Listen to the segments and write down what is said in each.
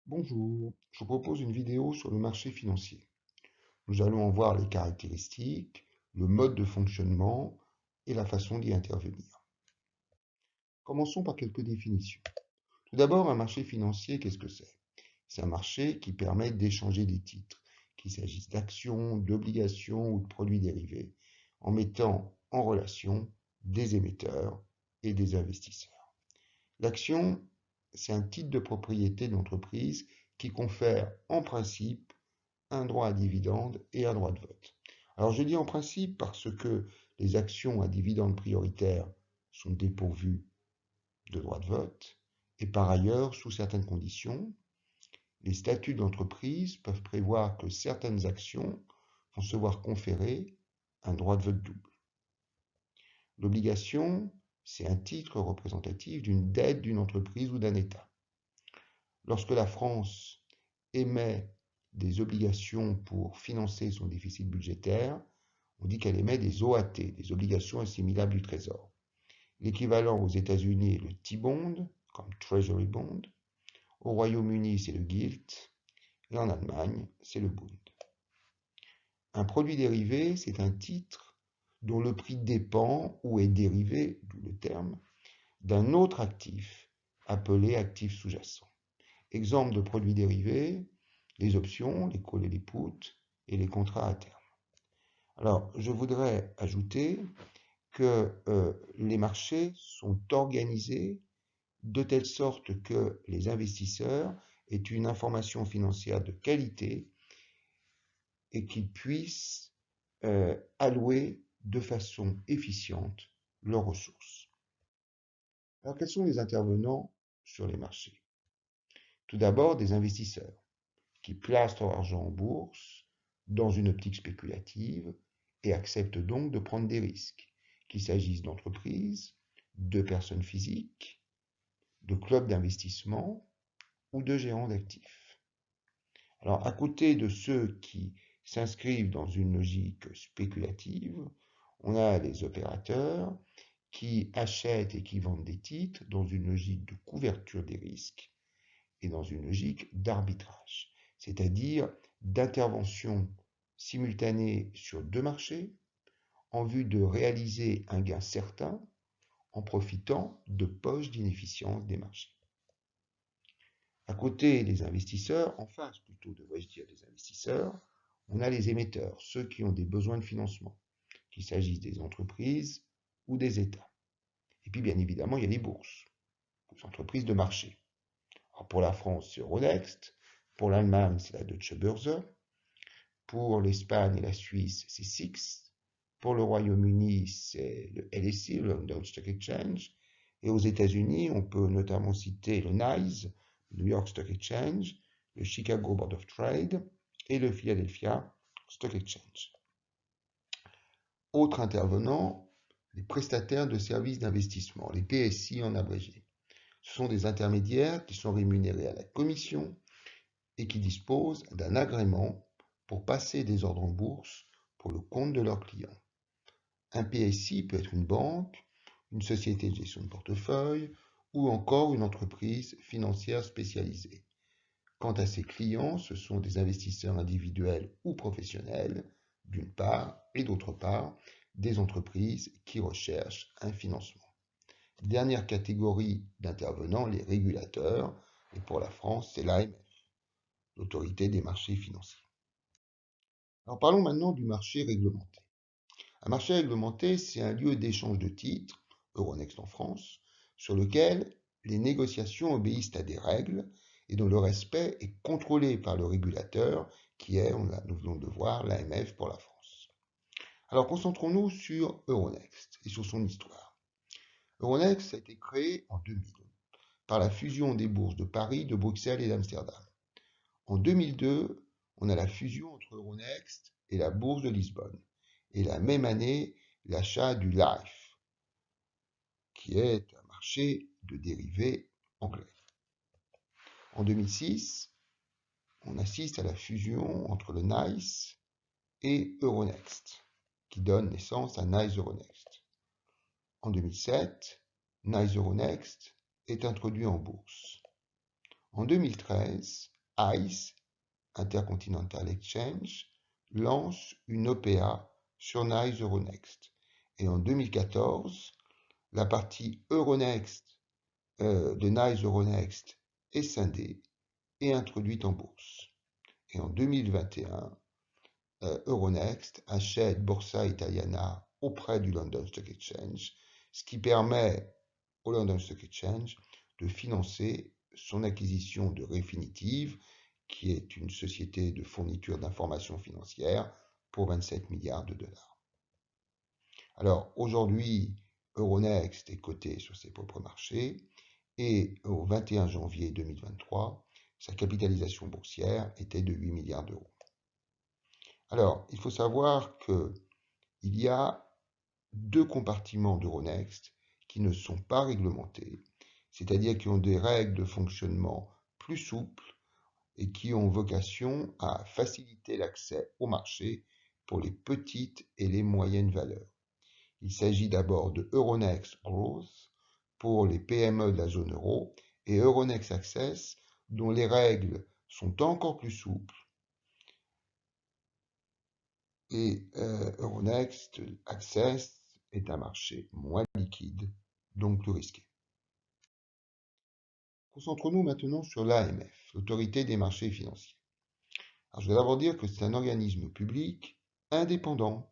Bonjour, je vous propose une vidéo sur le marché financier. Nous allons en voir les caractéristiques, le mode de fonctionnement et la façon d'y intervenir. Commençons par quelques définitions. Tout d'abord, un marché financier, qu'est-ce que c'est? C'est un marché qui permet d'échanger des titres, qu'il s'agisse d'actions, d'obligations ou de produits dérivés, en mettant en relation des émetteurs et des investisseurs. L'action, c'est un titre de propriété de l'entreprise qui confère en principe un droit à dividende et un droit de vote. Alors je dis en principe parce que les actions à dividende prioritaire sont dépourvues de droit de vote et par ailleurs, sous certaines conditions, les statuts de l'entreprise peuvent prévoir que certaines actions vont se voir conférer un droit de vote double. L'obligation, c'est un titre représentatif d'une dette d'une entreprise ou d'un État. Lorsque la France émet des obligations pour financer son déficit budgétaire, on dit qu'elle émet des OAT, des obligations assimilables du Trésor. L'équivalent aux États-Unis est le T-bond, comme Treasury Bond. Au Royaume-Uni, c'est le Gilt. Et en Allemagne, c'est le Bund. Un produit dérivé, c'est un titre dont le prix dépend ou est dérivé, d'où le terme, d'un autre actif appelé actif sous-jacent. Exemple de produits dérivés, les options, les calls et les puts, et les contrats à terme. Alors, je voudrais ajouter que les marchés sont organisés de telle sorte que les investisseurs aient une information financière de qualité et qu'ils puissent allouer de façon efficiente leurs ressources. Alors, quels sont les intervenants sur les marchés? Tout d'abord, des investisseurs qui placent leur argent en bourse dans une optique spéculative et acceptent donc de prendre des risques, qu'il s'agisse d'entreprises, de personnes physiques, de clubs d'investissement ou de gérants d'actifs. Alors, à côté de ceux qui s'inscrivent dans une logique spéculative, on a les opérateurs qui achètent et qui vendent des titres dans une logique de couverture des risques et dans une logique d'arbitrage, c'est-à-dire d'intervention simultanée sur deux marchés en vue de réaliser un gain certain en profitant de poches d'inefficience des marchés. À côté des investisseurs, en face plutôt devrais-je dire des investisseurs, on a les émetteurs, ceux qui ont des besoins de financement, qu'il s'agisse des entreprises ou des États. Et puis bien évidemment, il y a les bourses, les entreprises de marché. Alors pour la France, c'est Euronext, pour l'Allemagne, c'est la Deutsche Börse, pour l'Espagne et la Suisse, c'est SIX, pour le Royaume-Uni, c'est le LSE, le London Stock Exchange, et aux États-Unis, on peut notamment citer le NYSE, le New York Stock Exchange, le Chicago Board of Trade et le Philadelphia Stock Exchange. Autres intervenants, les prestataires de services d'investissement, les PSI en abrégé. Ce sont des intermédiaires qui sont rémunérés à la commission et qui disposent d'un agrément pour passer des ordres en bourse pour le compte de leurs clients. Un PSI peut être une banque, une société de gestion de portefeuille ou encore une entreprise financière spécialisée. Quant à ses clients, ce sont des investisseurs individuels ou professionnels, d'une part, et d'autre part, des entreprises qui recherchent un financement. Dernière catégorie d'intervenants, les régulateurs, et pour la France, c'est l'AMF, l'autorité des marchés financiers. Alors parlons maintenant du marché réglementé. Un marché réglementé, c'est un lieu d'échange de titres, Euronext en France, sur lequel les négociations obéissent à des règles et dont le respect est contrôlé par le régulateur, qui est, nous venons de voir, l'AMF pour la France. Alors concentrons-nous sur Euronext et sur son histoire. Euronext a été créé en 2000 par la fusion des bourses de Paris, de Bruxelles et d'Amsterdam. En 2002, on a la fusion entre Euronext et la bourse de Lisbonne. Et la même année, l'achat du LIFE, qui est un marché de dérivés anglais. En 2006, on assiste à la fusion entre le NYSE et Euronext, qui donne naissance à NYSE Euronext. En 2007, NYSE Euronext est introduit en bourse. En 2013, ICE, Intercontinental Exchange, lance une OPA sur NYSE Euronext. Et en 2014, la partie Euronext de NYSE Euronext est scindée et introduite en bourse. Et en 2021, Euronext achète Borsa Italiana auprès du London Stock Exchange, ce qui permet au London Stock Exchange de financer son acquisition de Refinitiv, qui est une société de fourniture d'informations financières pour 27 milliards de dollars. Alors aujourd'hui, Euronext est coté sur ses propres marchés et au 21 janvier 2023, sa capitalisation boursière était de 8 milliards d'euros. Alors, il faut savoir qu'il y a deux compartiments d'Euronext qui ne sont pas réglementés, c'est-à-dire qui ont des règles de fonctionnement plus souples et qui ont vocation à faciliter l'accès au marché pour les petites et les moyennes valeurs. Il s'agit d'abord de Euronext Growth pour les PME de la zone euro et Euronext Access dont les règles sont encore plus souples. Et Euronext Access est un marché moins liquide, donc plus risqué. Concentrons-nous maintenant sur l'AMF, l'autorité des marchés financiers. Alors, je vais d'abord dire que c'est un organisme public indépendant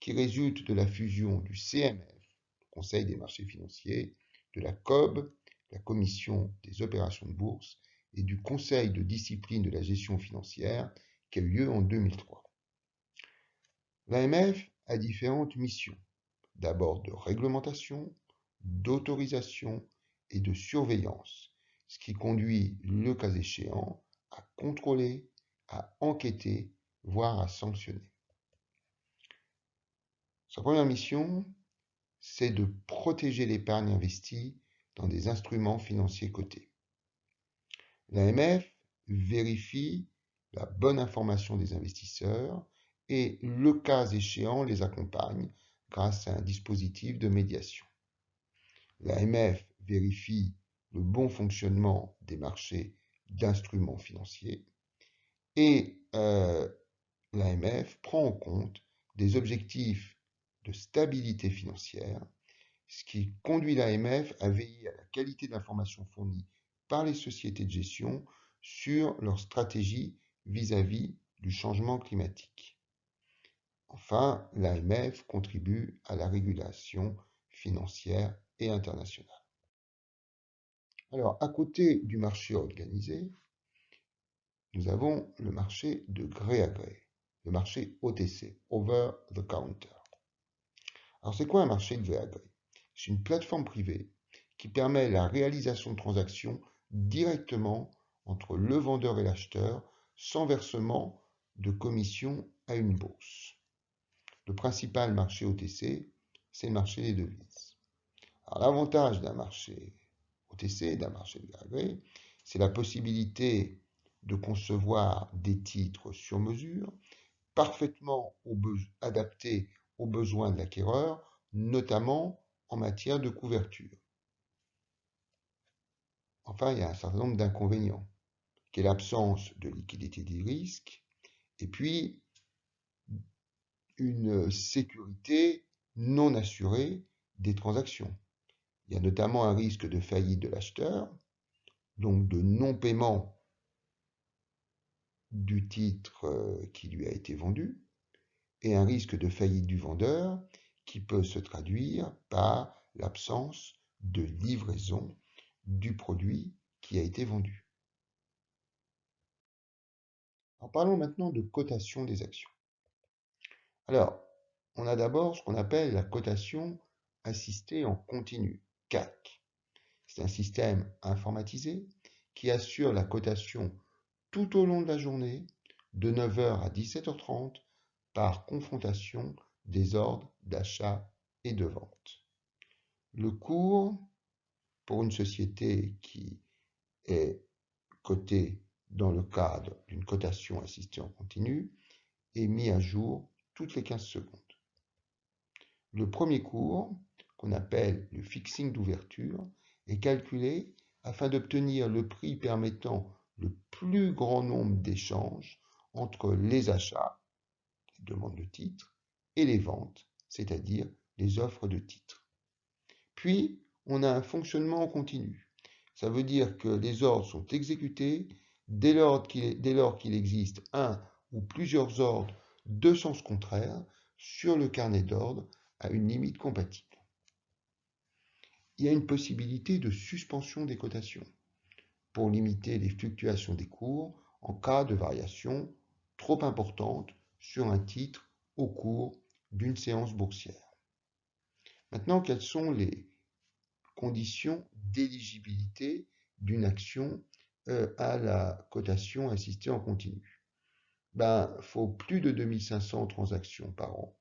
qui résulte de la fusion du CMF, le Conseil des marchés financiers, de la COB, la Commission des opérations de bourse, et du Conseil de discipline de la gestion financière qui a eu lieu en 2003. L'AMF a différentes missions, d'abord de réglementation, d'autorisation et de surveillance, ce qui conduit, le cas échéant, à contrôler, à enquêter, voire à sanctionner. Sa première mission, c'est de protéger l'épargne investie dans des instruments financiers cotés. L'AMF vérifie la bonne information des investisseurs et, le cas échéant, les accompagne grâce à un dispositif de médiation. L'AMF vérifie le bon fonctionnement des marchés d'instruments financiers et l'AMF prend en compte des objectifs de stabilité financière, ce qui conduit l'AMF à veiller à la qualité de l'information fournie par les sociétés de gestion sur leur stratégie vis-à-vis du changement climatique. Enfin, l'AMF contribue à la régulation financière et internationale. Alors, à côté du marché organisé, nous avons le marché de gré à gré, le marché OTC, Over the Counter. Alors, c'est quoi un marché de gré à gré? C'est une plateforme privée qui permet la réalisation de transactions directement entre le vendeur et l'acheteur sans versement de commission à une bourse. Le principal marché OTC, c'est le marché des devises. Alors, l'avantage d'un marché OTC, d'un marché de gré à gré, c'est la possibilité de concevoir des titres sur mesure, parfaitement adaptés aux besoins de l'acquéreur, notamment en matière de couverture. Enfin, il y a un certain nombre d'inconvénients, qui est l'absence de liquidité des risques, et puis une sécurité non assurée des transactions. Il y a notamment un risque de faillite de l'acheteur, donc de non-paiement du titre qui lui a été vendu, et un risque de faillite du vendeur qui peut se traduire par l'absence de livraison du produit qui a été vendu. Alors parlons maintenant de cotation des actions. Alors, on a d'abord ce qu'on appelle la cotation assistée en continu, CAC. C'est un système informatisé qui assure la cotation tout au long de la journée, de 9h à 17h30, par confrontation des ordres d'achat et de vente. Le cours pour une société qui est cotée dans le cadre d'une cotation assistée en continu est mis à jour toutes les 15 secondes. Le premier cours, qu'on appelle le fixing d'ouverture, est calculé afin d'obtenir le prix permettant le plus grand nombre d'échanges entre les achats, les demandes de titres, et les ventes, c'est-à-dire les offres de titres. Puis, on a un fonctionnement en continu. Ça veut dire que les ordres sont exécutés dès lors qu'il existe un ou plusieurs ordres de sens contraire sur le carnet d'ordre à une limite compatible. Il y a une possibilité de suspension des cotations pour limiter les fluctuations des cours en cas de variation trop importante sur un titre au cours d'une séance boursière. Maintenant, quelles sont les conditions d'éligibilité d'une action à la cotation assistée en continu? Il faut plus de 2500 transactions par an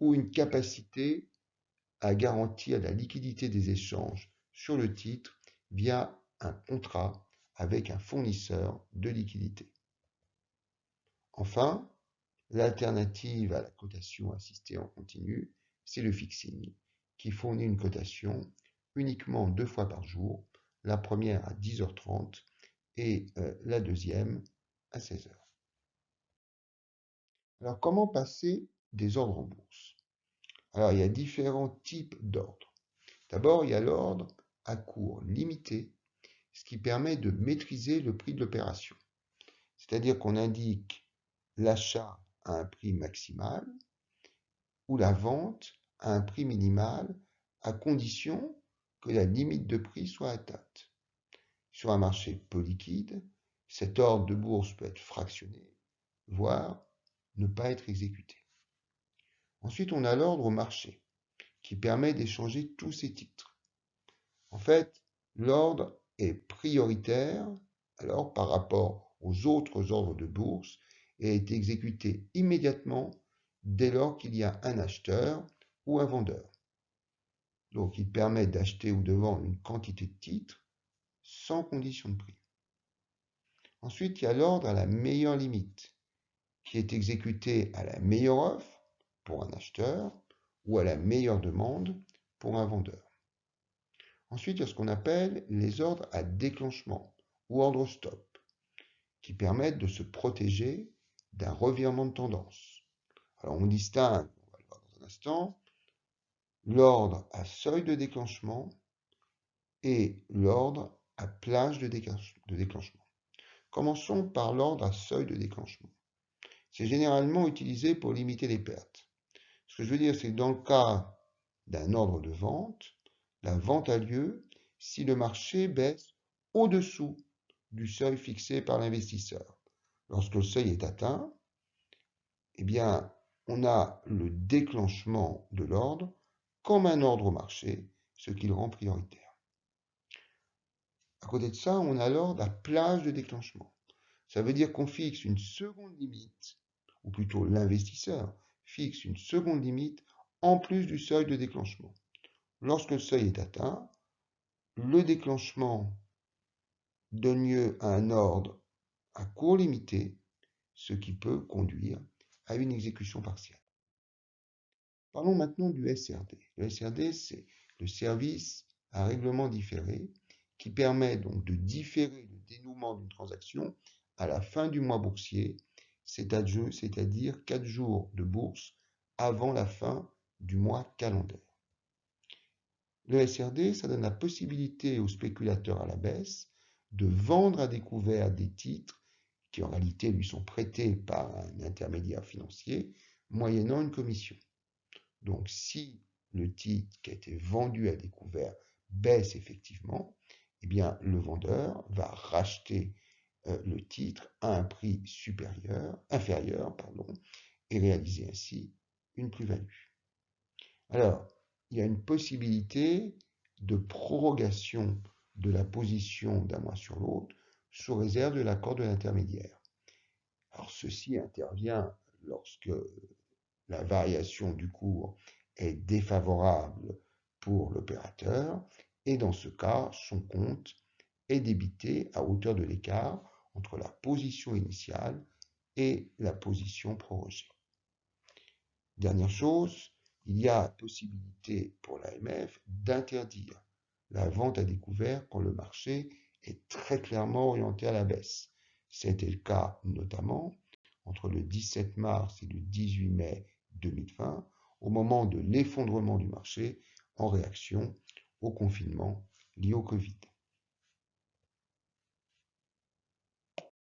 ou une capacité à garantir la liquidité des échanges sur le titre via un contrat avec un fournisseur de liquidité. Enfin, l'alternative à la cotation assistée en continu, c'est le fixing, qui fournit une cotation uniquement 2 fois par jour, la première à 10h30 et la deuxième à 16h. Alors, comment passer des ordres en bourse? Alors, il y a différents types d'ordres. D'abord, il y a l'ordre à cours limité, ce qui permet de maîtriser le prix de l'opération. C'est-à-dire qu'on indique l'achat à un prix maximal ou la vente à un prix minimal à condition que la limite de prix soit atteinte. Sur un marché peu liquide, cet ordre de bourse peut être fractionné, voire ne pas être exécuté. Ensuite, on a l'ordre au marché, qui permet d'échanger tous ces titres. En fait, l'ordre est prioritaire alors par rapport aux autres ordres de bourse et est exécuté immédiatement dès lors qu'il y a un acheteur ou un vendeur. Donc, il permet d'acheter ou de vendre une quantité de titres sans condition de prix. Ensuite, il y a l'ordre à la meilleure limite, qui est exécuté à la meilleure offre pour un acheteur ou à la meilleure demande pour un vendeur. Ensuite, il y a ce qu'on appelle les ordres à déclenchement ou ordre stop, qui permettent de se protéger d'un revirement de tendance. Alors, on distingue, on va le voir dans un instant, l'ordre à seuil de déclenchement et l'ordre à plage de déclenchement. Commençons par l'ordre à seuil de déclenchement. C'est généralement utilisé pour limiter les pertes. Ce que je veux dire, c'est que dans le cas d'un ordre de vente, la vente a lieu si le marché baisse au-dessous du seuil fixé par l'investisseur. Lorsque le seuil est atteint, eh bien, on a le déclenchement de l'ordre comme un ordre au marché, ce qui le rend prioritaire. À côté de ça, on a l'ordre à plage de déclenchement. Ça veut dire qu'on fixe une seconde limite, ou plutôt l'investisseur fixe une seconde limite en plus du seuil de déclenchement. Lorsque le seuil est atteint, le déclenchement donne lieu à un ordre à cours limité, ce qui peut conduire à une exécution partielle. Parlons maintenant du SRD. Le SRD, c'est le service à règlement différé qui permet donc de différer le dénouement d'une transaction à la fin du mois boursier, c'est-à-dire 4 jours de bourse avant la fin du mois calendaire. Le SRD, ça donne la possibilité aux spéculateurs à la baisse de vendre à découvert des titres qui en réalité lui sont prêtés par un intermédiaire financier, moyennant une commission. Donc si le titre qui a été vendu à découvert baisse effectivement, eh bien le vendeur va racheter le titre à un prix inférieur, et réaliser ainsi une plus-value. Alors, il y a une possibilité de prorogation de la position d'un mois sur l'autre sous réserve de l'accord de l'intermédiaire. Alors, ceci intervient lorsque la variation du cours est défavorable pour l'opérateur et dans ce cas, son compte est débité à hauteur de l'écart entre la position initiale et la position prorogée. Dernière chose, il y a possibilité pour l'AMF d'interdire la vente à découvert quand le marché est très clairement orienté à la baisse. C'était le cas notamment entre le 17 mars et le 18 mai 2020, au moment de l'effondrement du marché en réaction au confinement lié au Covid.